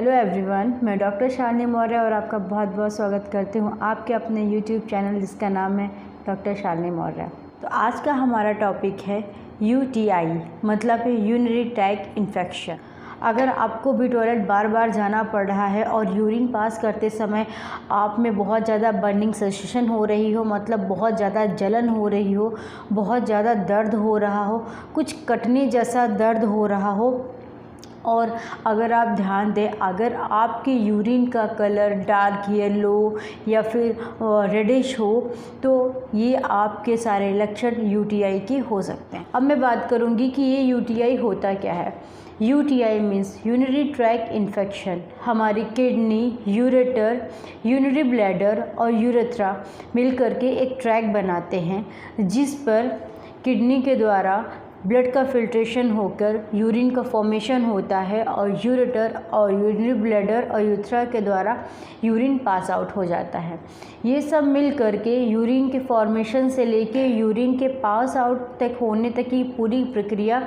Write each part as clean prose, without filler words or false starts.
Hello everyone, मैं doctor Shalini Maurya और आपका बहुत बहुत स्वागत करती हूँ आपके अपने यूट्यूब चैनल जिसका नाम है डॉक्टर शालिनी मौर्य। तो आज का हमारा टॉपिक है यूटीआई, मतलब है यूरिनरी ट्रैक्ट इन्फेक्शन। अगर आपको भी टॉयलेट बार बार जाना पड़ रहा है और यूरिन पास करते समय आप में बहुत ज़्यादा बर्निंग सेंसेशन हो रही हो, मतलब बहुत ज़्यादा जलन हो रही हो, बहुत ज़्यादा दर्द हो रहा हो, कुछ कटने जैसा दर्द हो रहा हो, और अगर आप ध्यान दें, अगर आपके यूरिन का कलर डार्क येलो या फिर रेडिश हो तो ये आपके सारे लक्षण यूटीआई के हो सकते हैं। अब मैं बात करूँगी कि ये यूटीआई होता क्या है। UTI means urinary tract infection. हमारी किडनी, यूरेटर, यूरिनरी ब्लैडर और यूरेथ्रा मिलकर के एक ट्रैक बनाते हैं जिस पर किडनी के द्वारा ब्लड का फिल्ट्रेशन होकर यूरिन का फॉर्मेशन होता है और यूरेटर और यूरिनरी ब्लैडर और यूरेथ्रा के द्वारा यूरिन पास आउट हो जाता है। ये सब मिल करके यूरिन के फॉर्मेशन से लेके यूरिन के पास आउट तक होने तक की पूरी प्रक्रिया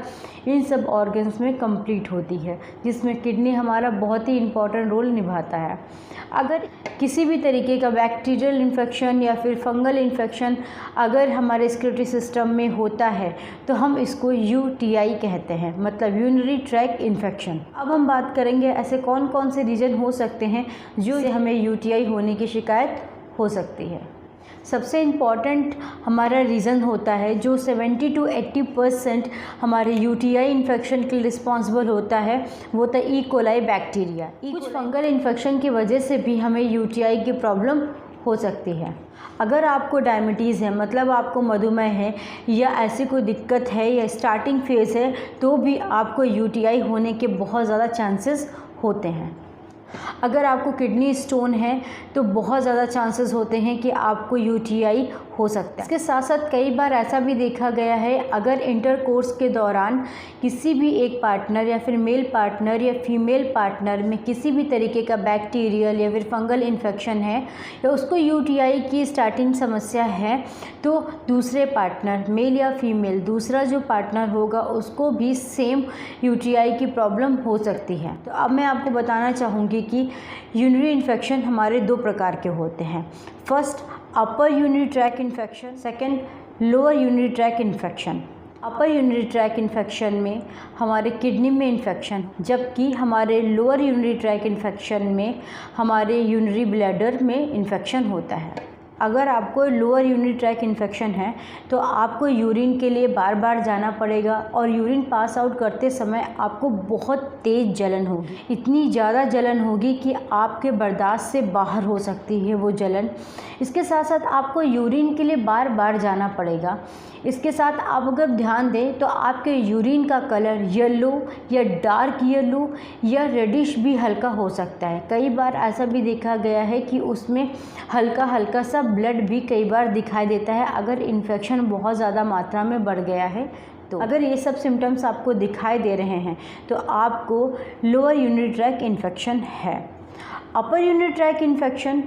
इन सब ऑर्गन्स में कंप्लीट होती है, जिसमें किडनी हमारा बहुत ही इम्पॉर्टेंट रोल निभाता है। अगर किसी भी तरीके का बैक्टीरियल इन्फेक्शन या फिर फंगल इन्फेक्शन अगर हमारे रेस्पिरेटरी सिस्टम में होता है तो हम इसको यूटीआई कहते हैं, मतलब यूरिनरी ट्रैक्ट इन्फेक्शन। अब हम बात करेंगे ऐसे कौन कौन से रीज़न हो सकते हैं जो हमें यूटीआई होने की शिकायत हो सकती है। सबसे इम्पॉर्टेंट हमारा रीज़न होता है जो 70 to 80% हमारे यूटीआई इन्फेक्शन के लिए रिस्पॉन्सिबल होता है, वो होता है ई कोलाई बैक्टीरिया। कुछ फंगल इन्फेक्शन की वजह से भी हमें यूटीआई की प्रॉब्लम हो सकती है। अगर आपको डायबिटीज़ है, मतलब आपको मधुमेह है या ऐसी कोई दिक्कत है या स्टार्टिंग फेज़ है, तो भी आपको यूटीआई होने के बहुत ज़्यादा चांसेस होते हैं। अगर आपको किडनी स्टोन है तो बहुत ज़्यादा चांसेस होते हैं कि आपको यूटीआई हो सकता है। इसके साथ साथ कई बार ऐसा भी देखा गया है, अगर इंटरकोर्स के दौरान किसी भी एक पार्टनर या फिर मेल पार्टनर या फीमेल पार्टनर में किसी भी तरीके का बैक्टीरियल या फिर फंगल इन्फेक्शन है या उसको यूटीआई की स्टार्टिंग समस्या है, तो दूसरे पार्टनर मेल या फीमेल दूसरा जो पार्टनर होगा उसको भी सेम यूटीआई की प्रॉब्लम हो सकती है। तो अब मैं आपको बताना चाहूँगी कि यूरिनरी इन्फेक्शन हमारे दो प्रकार के होते हैं। First upper urinary tract infection, second lower urinary tract infection. Upper urinary tract infection में हमारे किडनी में इन्फेक्शन, जबकि हमारे लोअर यूरिनरी ट्रैक्ट इन्फेक्शन में हमारे यूरिनरी ब्लैडर में इन्फेक्शन होता है। अगर आपको लोअर यूरिनरी ट्रैक्ट इन्फेक्शन है तो आपको यूरिन के लिए बार बार जाना पड़ेगा और यूरिन पास आउट करते समय आपको बहुत तेज़ जलन होगी, इतनी ज़्यादा जलन होगी कि आपके बर्दाश्त से बाहर हो सकती है वो जलन। इसके साथ साथ आपको यूरिन के लिए बार बार जाना पड़ेगा। इसके साथ आप अगर ध्यान दें तो आपके यूरिन का कलर येलो या डार्क येलो या रेडिश भी हल्का हो सकता है। कई बार ऐसा भी देखा गया है कि उसमें हल्का हल्का सा ब्लड भी कई बार दिखाई देता है अगर इन्फेक्शन बहुत ज़्यादा मात्रा में बढ़ गया है। तो अगर ये सब सिम्टम्स आपको दिखाई दे रहे हैं तो आपको लोअर यूरिनरी ट्रैक्ट इन्फेक्शन है। अपर urinary tract infection,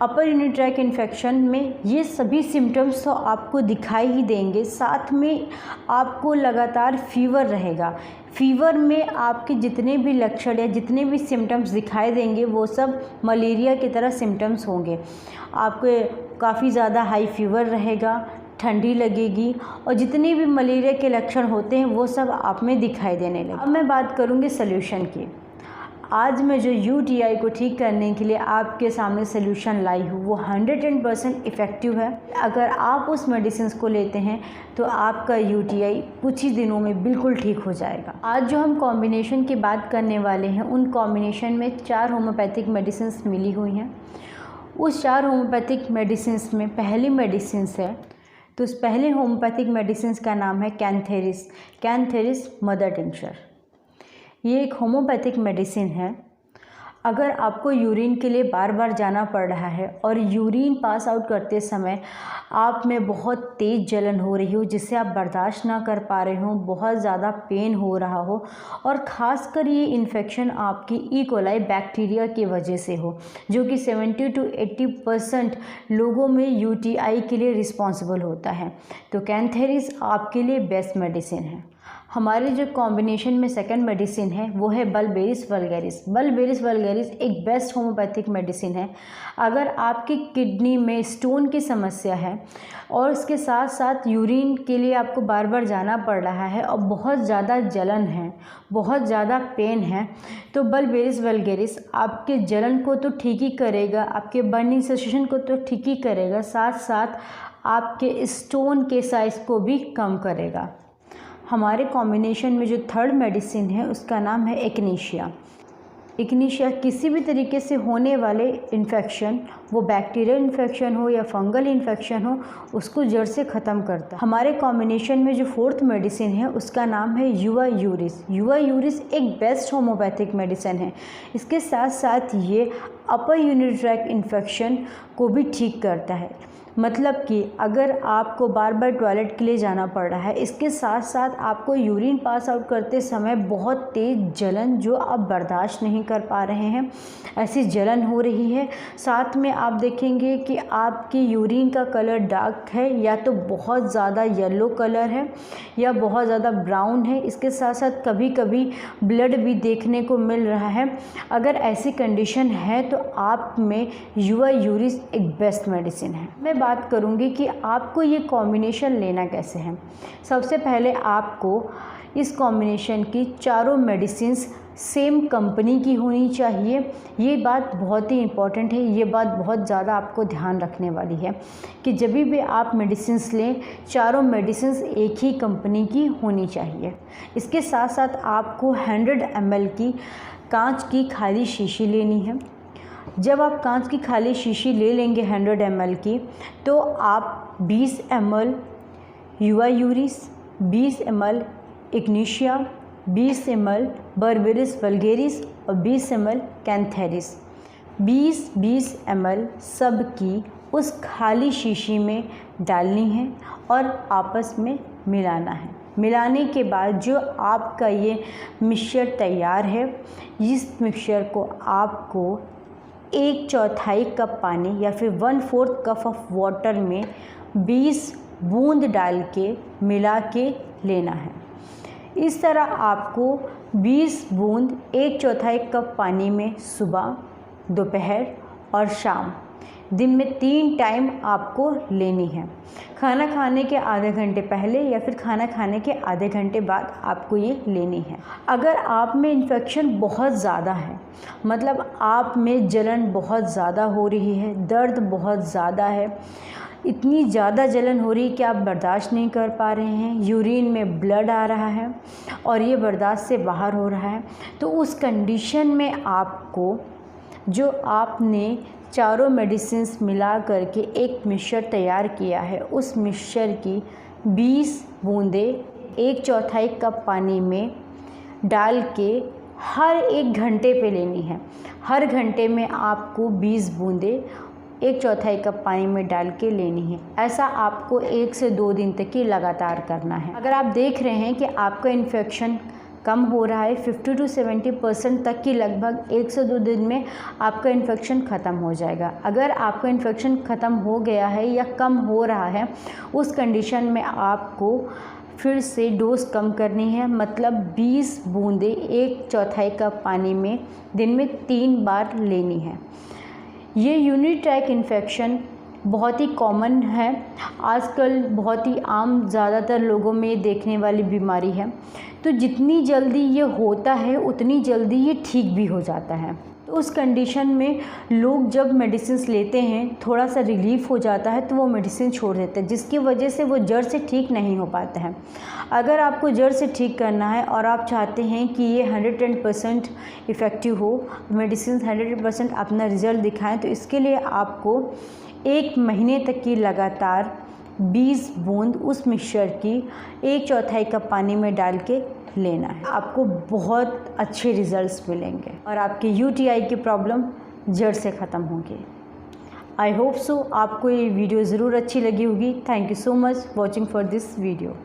upper urinary tract infection में ये सभी सिम्टम्स तो आपको दिखाई ही देंगे, साथ में आपको लगातार फीवर रहेगा। फीवर में आपके जितने भी लक्षण या जितने भी सिम्टम्स दिखाई देंगे वो सब मलेरिया की तरह सिम्टम्स होंगे। आपको काफ़ी ज़्यादा हाई फीवर रहेगा, ठंडी लगेगी और जितने भी मलेरिया के लक्षण होते हैं वो सब आप में दिखाई देने लगे। अब मैं बात करूँगी सल्यूशन की। आज मैं जो यूटीआई को ठीक करने के लिए आपके सामने सल्यूशन लाई हूँ वो 110% इफ़ेक्टिव है। अगर आप उस मेडिसिन को लेते हैं तो आपका यूटीआई कुछ ही दिनों में बिल्कुल ठीक हो जाएगा। आज जो हम कॉम्बिनेशन की बात करने वाले हैं उन कॉम्बिनेशन में 4 होम्योपैथिक मेडिसिन मिली हुई हैं। उस 4 होम्योपैथिक मेडिसिन में पहली मेडिसिन है, तो उस पहले होम्योपैथिक मेडिसिन का नाम है कैंथेरिस, कैंथेरिस मदर टिंचर। ये एक होम्योपैथिक मेडिसिन है। अगर आपको यूरिन के लिए बार बार जाना पड़ रहा है और यूरिन पास आउट करते समय आप में बहुत तेज़ जलन हो रही हो जिससे आप बर्दाश्त ना कर पा रहे हो, बहुत ज़्यादा पेन हो रहा हो और ख़ासकर ये इन्फेक्शन आपकी ई कोलाई बैक्टीरिया की वजह से हो, जो कि 70 to 80% लोगों में यूटीआई के लिए रिस्पॉन्सिबल होता है, तो कैंथेरिस आपके लिए बेस्ट मेडिसिन है। हमारे जो कॉम्बिनेशन में सेकंड मेडिसिन है वो है बल्बेरिस वल्गैरिस। बल्बेरिस वल्गैरिस एक बेस्ट होम्योपैथिक मेडिसिन है। अगर आपकी किडनी में स्टोन की समस्या है और इसके साथ साथ यूरिन के लिए आपको बार बार जाना पड़ रहा है और बहुत ज़्यादा जलन है, बहुत ज़्यादा पेन है, तो बल्बेरिस वल्गैरिस आपके जलन को तो ठीक ही करेगा, आपके बर्निंग सेंसेशन को तो ठीक ही करेगा, साथ साथ आपके स्टोन के साइज़ को भी कम करेगा। हमारे कॉम्बिनेशन में जो थर्ड मेडिसिन है उसका नाम है एक्निशिया। एक्निशिया किसी भी तरीके से होने वाले इन्फेक्शन, वो बैक्टीरियल इन्फेक्शन हो या फंगल इन्फेक्शन हो, उसको जड़ से ख़त्म करता है। हमारे कॉम्बिनेशन में जो फोर्थ मेडिसिन है उसका नाम है युवा यूरिस। युवा यूरिस एक बेस्ट होम्योपैथिक मेडिसिन है। इसके साथ साथ ये अपर यूरिनरी ट्रैक्ट इन्फेक्शन को भी ठीक करता है। मतलब कि अगर आपको बार बार टॉयलेट के लिए जाना पड़ रहा है, इसके साथ साथ आपको यूरिन पास आउट करते समय बहुत तेज़ जलन जो आप बर्दाश्त नहीं कर पा रहे हैं, ऐसी जलन हो रही है, साथ में आप देखेंगे कि आपकी यूरिन का कलर डार्क है या तो बहुत ज़्यादा येलो कलर है या बहुत ज़्यादा ब्राउन है, इसके साथ साथ कभी कभी ब्लड भी देखने को मिल रहा है। अगर ऐसी कंडीशन है तो आप में युवा यूरिस एक बेस्ट मेडिसिन है। मैं बात करूंगी कि आपको ये कॉम्बिनेशन लेना कैसे है। सबसे पहले आपको इस कॉम्बिनेशन की चारों मेडिसिन्स सेम कंपनी की होनी चाहिए। ये बात बहुत ही इम्पॉर्टेंट है, ये बात बहुत ज़्यादा आपको ध्यान रखने वाली है कि जब भी आप मेडिसिन्स लें, चारों मेडिसिन्स एक ही कंपनी की होनी चाहिए। इसके साथ साथ आपको 100 ml की कांच की खाली शीशी लेनी है। जब आप कांच की खाली शीशी ले लेंगे 100 ml की, तो आप 20 ml युवा यूरिस, 20 ml इग्निशिया, 20 ml बल्बेरिस वल्गैरिस और 20 ml कैंथेरिस, 20-20 ml सब की उस खाली शीशी में डालनी है और आपस में मिलाना है। मिलाने के बाद जो आपका ये मिक्सचर तैयार है, इस मिक्सचर को आपको 1/4 कप पानी या फिर 1/4 कप ऑफ वाटर में 20 बूंद डाल के मिला के लेना है। इस तरह आपको 20 बूंद 1/4 कप पानी में सुबह, दोपहर और शाम, दिन में 3 टाइम आपको लेनी है। खाना खाने के आधे घंटे पहले या फिर खाना खाने के आधे घंटे बाद आपको ये लेनी है। अगर आप में इन्फेक्शन बहुत ज़्यादा है, मतलब आप में जलन बहुत ज़्यादा हो रही है, दर्द बहुत ज़्यादा है, इतनी ज़्यादा जलन हो रही है कि आप बर्दाश्त नहीं कर पा रहे हैं, यूरिन में ब्लड आ रहा है और ये बर्दाश्त से बाहर हो रहा है, तो उस कंडीशन में आपको जो आपने चारों मेडिसिन्स मिला करके एक मिक्सचर तैयार किया है, उस मिक्सचर की 20 बूंदें 1/4 कप पानी में डाल के हर 1 घंटे पे लेनी है। हर घंटे में आपको 20 बूंदें 1/4 कप पानी में डाल के लेनी है। ऐसा आपको 1 से 2 दिन तक ही लगातार करना है। अगर आप देख रहे हैं कि आपका इन्फेक्शन कम हो रहा है, 50 to 70% तक की, लगभग 1 से 2 दिन में आपका इन्फेक्शन ख़त्म हो जाएगा। अगर आपका इन्फेक्शन ख़त्म हो गया है या कम हो रहा है, उस कंडीशन में आपको फिर से डोज कम करनी है, मतलब 20 बूंदें 1/4 कप पानी में दिन में 3 बार लेनी है। ये यूरिनरी ट्रैक्ट इन्फेक्शन बहुत ही कॉमन है, आजकल बहुत ही आम ज़्यादातर लोगों में देखने वाली बीमारी है, तो जितनी जल्दी ये होता है उतनी जल्दी ये ठीक भी हो जाता है। तो उस कंडीशन में लोग जब मेडिसिन लेते हैं, थोड़ा सा रिलीफ हो जाता है तो वो मेडिसिन छोड़ देते हैं, जिसकी वजह से वो जड़ से ठीक नहीं हो पाता है। अगर आपको जड़ से ठीक करना है और आप चाहते हैं कि ये 110% इफ़ेक्टिव हो, मेडिसिन 100% अपना रिज़ल्ट दिखाएं, तो इसके लिए आपको 1 महीने तक की लगातार 20 बूंद उस मिक्सचर की 1/4 कप पानी में डाल के लेना है। आपको बहुत अच्छे रिजल्ट्स मिलेंगे और आपकी यूटीआई की प्रॉब्लम जड़ से ख़त्म होगी। आई होप सो आपको ये वीडियो ज़रूर अच्छी लगी होगी। Thank you so much watching for this video.